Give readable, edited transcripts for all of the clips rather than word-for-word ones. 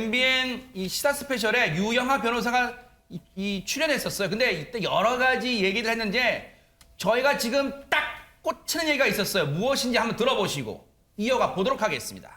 MBN 이 시사 스페셜에 유영하 변호사가 출연했었어요. 근데 이때 여러 가지 얘기를 했는데 저희가 지금 딱 꽂히는 얘기가 있었어요. 무엇인지 한번 들어보시고 이어가 보도록 하겠습니다.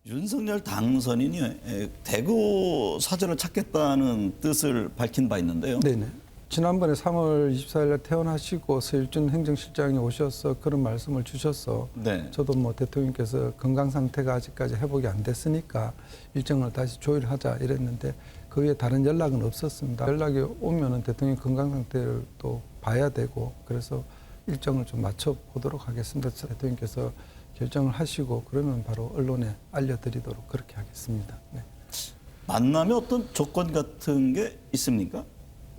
윤석열 당선인이 대구 사저를 찾겠다는 뜻을 밝힌 바 있는데요. 네네. 지난번에 3월 24일 날 퇴원하시고 서일준 행정실장이 오셔서 그런 말씀을 주셔서 네. 저도 뭐 대통령께서 건강 상태가 아직까지 회복이 안 됐으니까 일정을 다시 조율하자 이랬는데 그 외에 다른 연락은 없었습니다. 연락이 오면은 대통령 건강 상태를 또 봐야 되고 그래서 일정을 좀 맞춰 보도록 하겠습니다. 대통령께서 결정을 하시고 그러면 바로 언론에 알려드리도록 그렇게 하겠습니다. 네. 만남에 어떤 조건 같은 게 있습니까?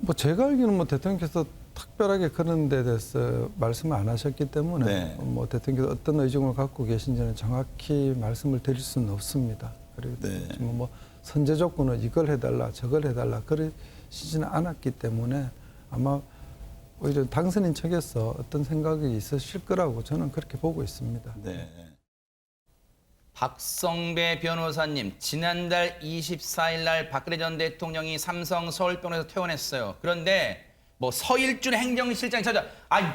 뭐 제가 알기로는 뭐 대통령께서 특별하게 그런 데 대해서 말씀을 안 하셨기 때문에 네. 뭐 대통령께서 어떤 의중을 갖고 계신지는 정확히 말씀을 드릴 수는 없습니다. 그리고 네. 지금 뭐 선제 조건을 이걸 해달라 저걸 해달라 그러시지는 않았기 때문에 아마 오히려 당선인 측에서 어떤 생각이 있으실 거라고 저는 그렇게 보고 있습니다. 네. 박성배 변호사님, 지난달 24일 날 박근혜 전 대통령이 삼성 서울병원에서 퇴원했어요. 그런데 뭐 서일준 행정실장이 찾아,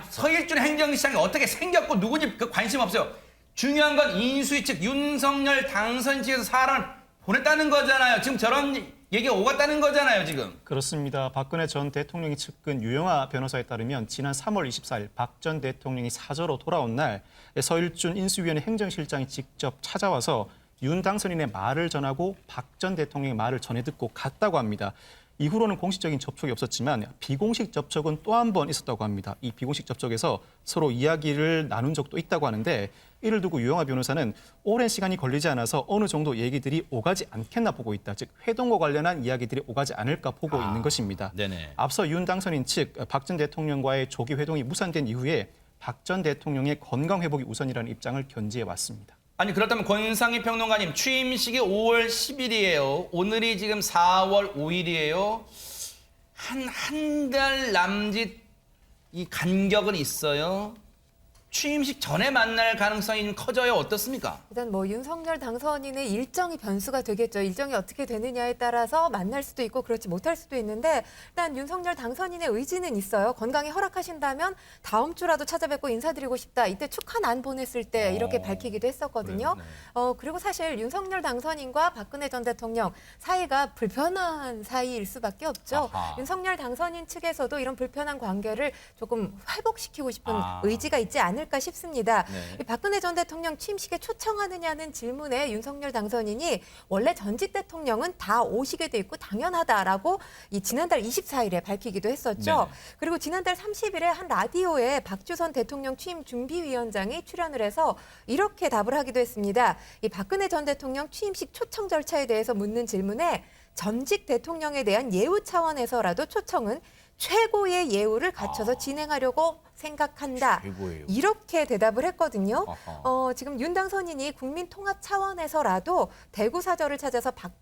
서일준 행정실장이 어떻게 생겼고 누군지 그 관심 없어요. 중요한 건 인수위 측 윤석열 당선 측에서 사람을 보냈다는 거잖아요. 지금 저런 얘기가 오갔다는 거잖아요, 지금. 그렇습니다. 박근혜 전 대통령이 측근 유영하 변호사에 따르면 지난 3월 24일 박 전 대통령이 사저로 돌아온 날 서일준 인수위원회 행정실장이 직접 찾아와서 윤 당선인의 말을 전하고 박 전 대통령의 말을 전해 듣고 갔다고 합니다. 이후로는 공식적인 접촉이 없었지만 비공식 접촉은 또 한 번 있었다고 합니다. 이 비공식 접촉에서 서로 이야기를 나눈 적도 있다고 하는데 이를 두고 유영하 변호사는 오랜 시간이 걸리지 않아서 어느 정도 얘기들이 오가지 않겠나 보고 있다. 즉 회동과 관련한 이야기들이 오가지 않을까 보고 있는 것입니다. 네네. 앞서 윤 당선인 측 박 전 대통령과의 조기 회동이 무산된 이후에 박 전 대통령의 건강 회복이 우선이라는 입장을 견지해 왔습니다. 아니 그렇다면 권상희 평론가님 취임식이 5월 10일이에요. 오늘이 지금 4월 5일이에요. 한 달 남짓 이 간격은 있어요. 취임식 전에 만날 가능성이 커져요. 어떻습니까? 일단 뭐 윤석열 당선인의 일정이 변수가 되겠죠. 일정이 어떻게 되느냐에 따라서 만날 수도 있고 그렇지 못할 수도 있는데 일단 윤석열 당선인의 의지는 있어요. 건강이 허락하신다면 다음 주라도 찾아뵙고 인사드리고 싶다. 이때 축하난 보냈을 때 이렇게 밝히기도 했었거든요. 그리고 사실 윤석열 당선인과 박근혜 전 대통령 사이가 불편한 사이일 수밖에 없죠. 아하. 윤석열 당선인 측에서도 이런 불편한 관계를 조금 회복시키고 싶은 의지가 있지 않을까 싶습니다. 네. 이 박근혜 전 대통령 취임식에 초청하느냐는 질문에 윤석열 당선인이 원래 전직 대통령은 다 오시게 돼 있고 당연하다라고 이 지난달 24일에 밝히기도 했었죠. 네. 그리고 지난달 30일에 한 라디오에 박주선 대통령 취임 준비위원장이 출연을 해서 이렇게 답을 하기도 했습니다. 이 박근혜 전 대통령 취임식 초청 절차에 대해서 묻는 질문에 전직 대통령에 대한 예우 차원에서라도 초청은 최고의 예우를 갖춰서 진행하려고 생각한다. 최고예요. 이렇게 대답을 했거든요. 아하. 지금 윤 당선인이 국민 통합 차원에서라도 대구 사저를 찾아서 박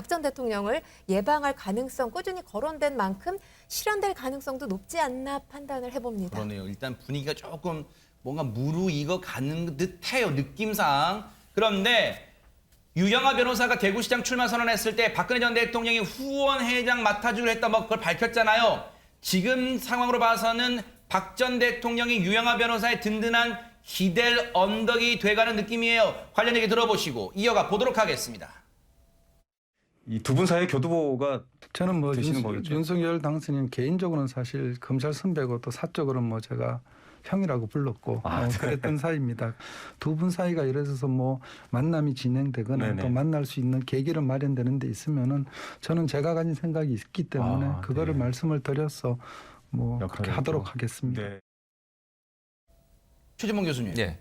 전 대통령을 예방할 가능성 꾸준히 거론된 만큼 실현될 가능성도 높지 않나 판단을 해봅니다. 그러네요. 일단 분위기가 조금 뭔가 무르익어 가는 듯해요. 느낌상. 그런데 유영하 변호사가 대구시장 출마 선언했을 때 박근혜 전 대통령이 후원회장 맡아주기로 했다 뭐 그걸 밝혔잖아요. 지금 상황으로 봐서는 박 전 대통령이 유영하 변호사의 든든한 기댈 언덕이 돼가는 느낌이에요. 관련 얘기 들어보시고 이어가 보도록 하겠습니다. 이 두 분 사이의 교두보가 저는 뭐 되시는 거겠죠? 윤석열 당선인 개인적으로는 사실 검찰 선배고 또 사적으로는 뭐 제가 형이라고 불렀고 네. 그랬던 사이입니다. 두 분 사이가 예를 들어서 뭐 만남이 진행되거나 네네. 또 만날 수 있는 계기를 마련되는 데 있으면은 저는 제가 가진 생각이 있기 때문에 그거를 네. 말씀을 드려서 뭐 그렇게 역할을 하도록 또. 하겠습니다. 네. 최진봉 교수님. 예.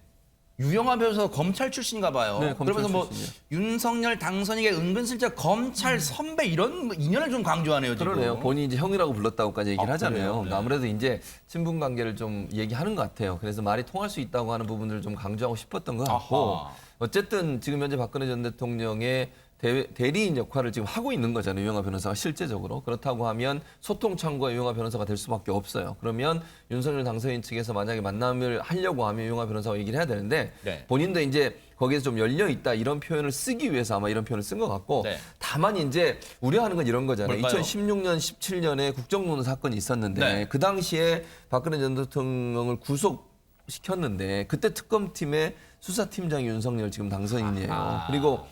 유영하 변호사 검찰 출신인가 봐요. 네, 검찰 그러면서 뭐 출신이요. 윤석열 당선인의 은근슬쩍 검찰 선배 이런 인연을 좀 강조하네요. 지금. 그러네요. 본인이 이제 형이라고 불렀다고까지 얘기를 하잖아요. 그래요? 그러니까 네. 아무래도 이제 친분 관계를 좀 얘기하는 것 같아요. 그래서 말이 통할 수 있다고 하는 부분들을 좀 강조하고 싶었던 것 같고 아하. 어쨌든 지금 현재 박근혜 전 대통령의 대리인 역할을 지금 하고 있는 거잖아요. 유영하 변호사가 실제적으로. 그렇다고 하면 소통 창구가 유영하 변호사가 될 수밖에 없어요. 그러면 윤석열 당선인 측에서 만약에 만남을 하려고 하면 유영하 변호사와 얘기를 해야 되는데 네. 본인도 이제 거기에서 좀 열려 있다 이런 표현을 쓰기 위해서 아마 이런 표현을 쓴 것 같고 네. 다만 이제 우려하는 건 이런 거잖아요. 뭘까요? 2016년, 17년에 국정농단 사건이 있었는데 네. 그 당시에 박근혜 전 대통령을 구속시켰는데 그때 특검팀의 수사팀장이 윤석열 지금 당선인이에요. 아하. 그리고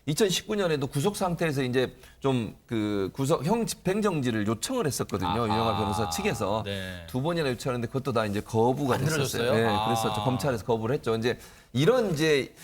2019년에도 구속 상태에서 이제 좀 그 구속형 집행정지를 요청을 했었거든요. 아하. 유영하 변호사 측에서 네. 2번이나 요청했는데 그것도 다 이제 거부가 안 됐었어요. 들어줬어요? 네, 아. 그랬었죠. 검찰에서 거부를 했죠. 이제 이런 이제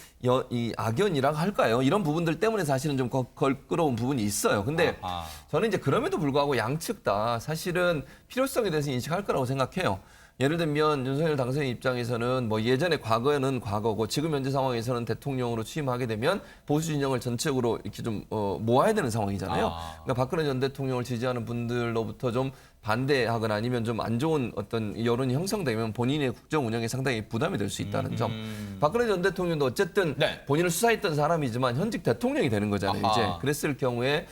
이 악연이랑 할까요? 이런 부분들 때문에 사실은 좀 걸끄러운 부분이 있어요. 근데 아하. 저는 이제 그럼에도 불구하고 양측 다 사실은 필요성에 대해서 인식할 거라고 생각해요. 예를 들면 윤석열 당선인 입장에서는 뭐 예전에 과거에는 과거고 지금 현재 상황에서는 대통령으로 취임하게 되면 보수 진영을 전체적으로 이렇게 좀 모아야 되는 상황이잖아요. 아. 그러니까 박근혜 전 대통령을 지지하는 분들로부터 좀 반대하거나 아니면 좀 안 좋은 어떤 여론이 형성되면 본인의 국정 운영에 상당히 부담이 될 수 있다는 점. 박근혜 전 대통령도 어쨌든 네. 본인을 수사했던 사람이지만 현직 대통령이 되는 거잖아요. 아하. 이제 그랬을 경우에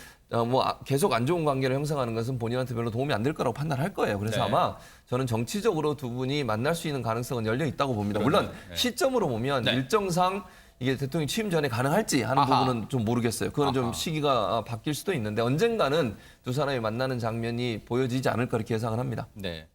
계속 안 좋은 관계를 형성하는 것은 본인한테 별로 도움이 안 될 거라고 판단할 거예요. 그래서 네. 아마 저는 정치적으로 두 분이 만날 수 있는 가능성은 열려 있다고 봅니다. 물론 네. 시점으로 보면 네. 일정상 이게 대통령 취임 전에 가능할지 하는 아하. 부분은 좀 모르겠어요. 그거는 좀 아하. 시기가 바뀔 수도 있는데 언젠가는 두 사람이 만나는 장면이 보여지지 않을까 이렇게 예상을 합니다. 네.